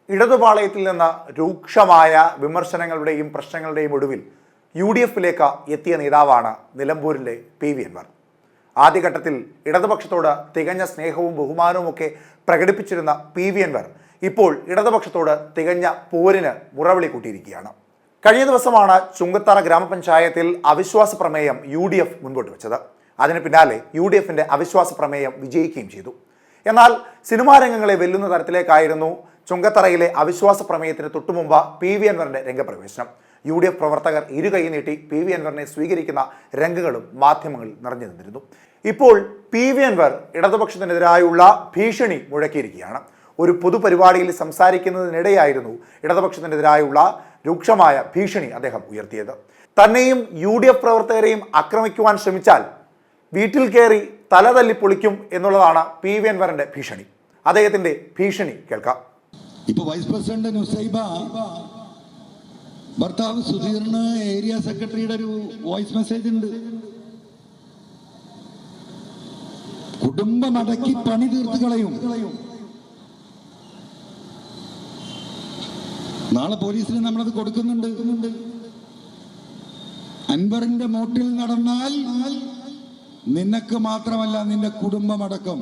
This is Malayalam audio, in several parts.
ഇടതുപാളയത്തിൽ നിന്ന് രൂക്ഷമായ വിമർശനങ്ങളുടെയും പ്രശ്നങ്ങളുടെയും ഒടുവിൽ UDF-ലേക്ക് എത്തിയ നേതാവാണ് നിലമ്പൂരിലെ PV അൻവർ. ആദ്യഘട്ടത്തിൽ ഇടതുപക്ഷത്തോട് തികഞ്ഞ സ്നേഹവും ബഹുമാനവും ഒക്കെ പ്രകടിപ്പിച്ചിരുന്ന PV അൻവർ ഇപ്പോൾ ഇടതുപക്ഷത്തോട് തികഞ്ഞ പോരിന് മുറവിളി കൂട്ടിയിരിക്കുകയാണ്. കഴിഞ്ഞ ദിവസമാണ് ചുങ്കത്തറ ഗ്രാമപഞ്ചായത്തിൽ അവിശ്വാസ പ്രമേയം UDF മുൻപോട്ട് വെച്ചത്. അതിന് പിന്നാലെ UDF-ന്റെ അവിശ്വാസ പ്രമേയം വിജയിക്കുകയും ചെയ്തു. എന്നാൽ സിനിമാ രംഗങ്ങളെ വെല്ലുന്ന തരത്തിലേക്കായിരുന്നു ചുങ്കത്തറയിലെ അവിശ്വാസ പ്രമേയത്തിന് തൊട്ടുമുമ്പ് PV അൻവറിന്റെ രംഗപ്രവേശനം. UDF പ്രവർത്തകർ ഇരുകൈ നീട്ടി PV അൻവറിനെ സ്വീകരിക്കുന്ന രംഗങ്ങളും മാധ്യമങ്ങളിൽ നിറഞ്ഞു നിന്നിരുന്നു. ഇപ്പോൾ PV അൻവർ ഇടതുപക്ഷത്തിനെതിരായുള്ള ഭീഷണി മുഴക്കിയിരിക്കുകയാണ്. ഒരു പൊതുപരിപാടിയിൽ സംസാരിക്കുന്നതിനിടെയായിരുന്നു ഇടതുപക്ഷത്തിനെതിരായുള്ള രൂക്ഷമായ ഭീഷണി അദ്ദേഹം ഉയർത്തിയത്. തന്നെയും UDF പ്രവർത്തകരെയും ആക്രമിക്കുവാൻ ശ്രമിച്ചാൽ വീട്ടിൽ കയറി തല തല്ലി പൊളിക്കും എന്നുള്ളതാണ് PV അൻവറിന്റെ ഭീഷണി. അദ്ദേഹത്തിന്റെ ഭീഷണി കേൾക്കാം. ഇപ്പൊ വൈസ് പ്രസിഡന്റ് നുസൈബ ഭർത്താവ് സുധീറിന് ഏരിയ സെക്രട്ടറിയുടെ ഒരു വോയിസ് മെസ്സേജ് ഉണ്ട്. കുടുംബം അടക്കി പണി തീർത്ത് കളയും. നാളെ പോലീസിന് നമ്മളത് കൊടുക്കുന്നുണ്ട്. അൻവറിന്റെ മോട്ടിൽ നടന്നാൽ നിനക്ക് മാത്രമല്ല നിന്റെ കുടുംബം അടക്കം.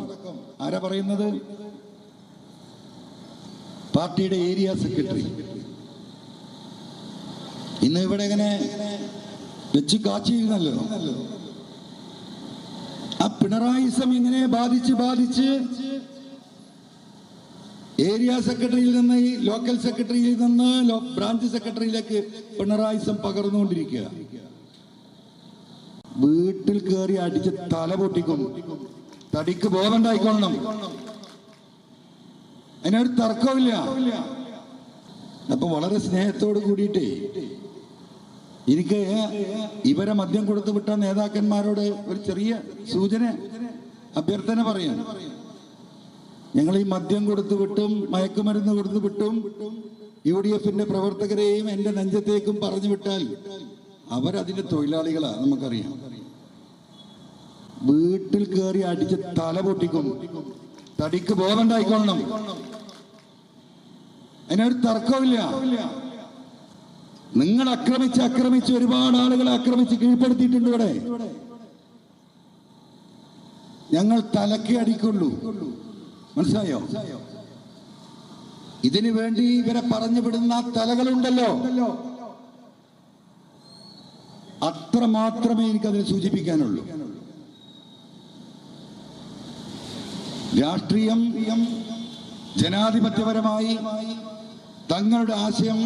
ആരാ പറയുന്നത്? പാർട്ടിയുടെ ഏരിയ സെക്രട്ടറി. ഇന്ന് ഇവിടെ ഇങ്ങനെ വെച്ച് കാച്ചിരുന്നല്ലോ. ആ പിണറായിസം ഇങ്ങനെ ബാധിച്ച് ഏരിയ സെക്രട്ടറിയിൽ നിന്ന് ലോക്കൽ സെക്രട്ടറിയിൽ നിന്ന് ബ്രാഞ്ച് സെക്രട്ടറിയിലേക്ക് പിണറായിസം പകർന്നുകൊണ്ടിരിക്കുക. വീട്ടിൽ കയറി അടിച്ച് തല പൊട്ടിക്കും. തടിക്ക് ബോധമുണ്ടായിക്കൊള്ളണം. അതിനൊരു തർക്കമില്ല. അപ്പൊ വളരെ സ്നേഹത്തോട് കൂടിയിട്ടേ എനിക്ക് ഇവരെ മദ്യം കൊടുത്തു വിട്ട നേതാക്കന്മാരോട് ഒരു ചെറിയ സൂചന, അഭ്യർത്ഥന പറയാം. ഞങ്ങൾ ഈ മദ്യം കൊടുത്തു വിട്ടും മയക്കുമരുന്ന് കൊടുത്തു വിട്ടും UDF-ന്റെ പ്രവർത്തകരെയും എന്റെ നെഞ്ചത്തേക്കും പറഞ്ഞു വിട്ടാൽ അവരതിന്റെ തൊഴിലാളികളാ. നമുക്കറിയാം. വീട്ടിൽ കയറി അടിച്ച് തല പൊട്ടിക്കും. തടിക്ക് ബോധമുണ്ടായിക്കൊള്ളണം. അതിനൊരു തർക്കമില്ല. നിങ്ങൾ ആക്രമിച്ച് ഒരുപാട് ആളുകളെ ആക്രമിച്ച് കീഴ്പ്പെടുത്തിയിട്ടുണ്ട്. ഇവിടെ ഞങ്ങൾ തലക്ക് അടിക്കുള്ളൂ. മനസ്സിലായോ? ഇതിനു വേണ്ടി ഇവരെ പറഞ്ഞു വിടുന്ന തലകളുണ്ടല്ലോ, അത്ര മാത്രമേ എനിക്കതിനെ സൂചിപ്പിക്കാനുള്ളൂ. രാഷ്ട്രീയം ജനാധിപത്യപരമായി തങ്ങളുടെ ആശയം,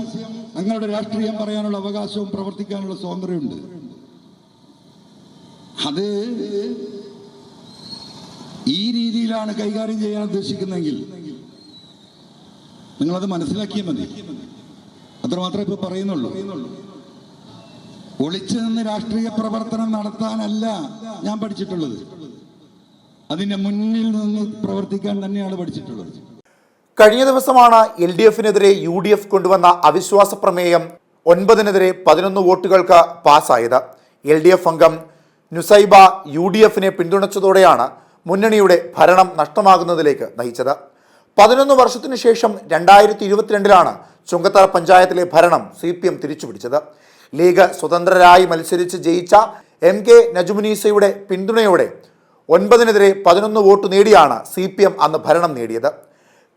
തങ്ങളുടെ രാഷ്ട്രീയം പറയാനുള്ള അവകാശവും പ്രവർത്തിക്കാനുള്ള സ്വാതന്ത്ര്യമുണ്ട്. അത് ഈ രീതിയിലാണ് കൈകാര്യം ചെയ്യാൻ ഉദ്ദേശിക്കുന്നതെങ്കിൽ നിങ്ങളത് മനസ്സിലാക്കിയാൽ മതി. അത്രമാത്രമേ ഇപ്പൊ പറയുന്നുള്ളൂ. ഒളിച്ചു നിന്ന് രാഷ്ട്രീയ പ്രവർത്തനം നടത്താനല്ല ഞാൻ പഠിച്ചിട്ടുള്ളത്. അതിന്റെ മുന്നിൽ നിന്ന് പ്രവർത്തിക്കാൻ തന്നെയാണ് പഠിച്ചിട്ടുള്ളത്. കഴിഞ്ഞ ദിവസമാണ് LDF-നെതിരെ UDF കൊണ്ടുവന്ന അവിശ്വാസ പ്രമേയം 9-നെതിരെ 11 വോട്ടുകൾക്ക് പാസ്സായത്. LDF അംഗം നുസൈബ UDF-നെ പിന്തുണച്ചതോടെയാണ് മുന്നണിയുടെ ഭരണം നഷ്ടമാകുന്നതിലേക്ക് നയിച്ചത്. 11 വർഷത്തിനു ശേഷം 2022-ലാണ് ചുങ്കത്തറ പഞ്ചായത്തിലെ ഭരണം CPM തിരിച്ചുപിടിച്ചത്. ലീഗ് സ്വതന്ത്രരായി മത്സരിച്ച് ജയിച്ച MK നജുമുനീസയുടെ പിന്തുണയോടെ 9-നെതിരെ 11 വോട്ട് നേടിയാണ് CPM അന്ന് ഭരണം നേടിയത്.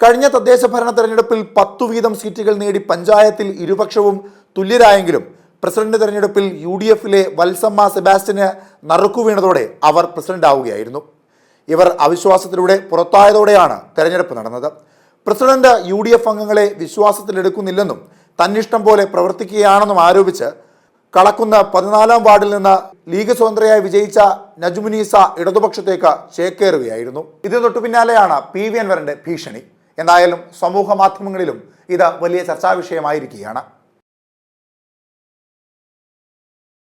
കഴിഞ്ഞ തദ്ദേശ ഭരണ തെരഞ്ഞെടുപ്പിൽ 10 വീതം സീറ്റുകൾ നേടി പഞ്ചായത്തിൽ ഇരുപക്ഷവും തുല്യരായെങ്കിലും പ്രസിഡന്റ് തെരഞ്ഞെടുപ്പിൽ UDF-ലെ വത്സമ്മ സെബാസ്റ്റ്യന് നറുക്കുവീണതോടെ അവർ പ്രസിഡന്റ് ആവുകയായിരുന്നു. ഇവർ അവിശ്വാസത്തിലൂടെ പുറത്തായതോടെയാണ് തെരഞ്ഞെടുപ്പ് നടന്നത്. പ്രസിഡന്റ് UDF അംഗങ്ങളെ വിശ്വാസത്തിലെടുക്കുന്നില്ലെന്നും തന്നിഷ്ടം പോലെ പ്രവർത്തിക്കുകയാണെന്നും ആരോപിച്ച് കളക്കുന്ന 14-ാം വാർഡിൽ നിന്ന് ലീഗ് സ്വതന്ത്രയായി വിജയിച്ച നജുമുനീസ ഇടതുപക്ഷത്തേക്ക് ചേക്കേറുകയായിരുന്നു. ഇതിന് തൊട്ടു പിന്നാലെയാണ് PV അൻവറിന്റെ ഭീഷണി. എന്തായാലും സമൂഹ മാധ്യമങ്ങളിലും ഇത് വലിയ ചർച്ചാ വിഷയമായിരിക്കുകയാണ്.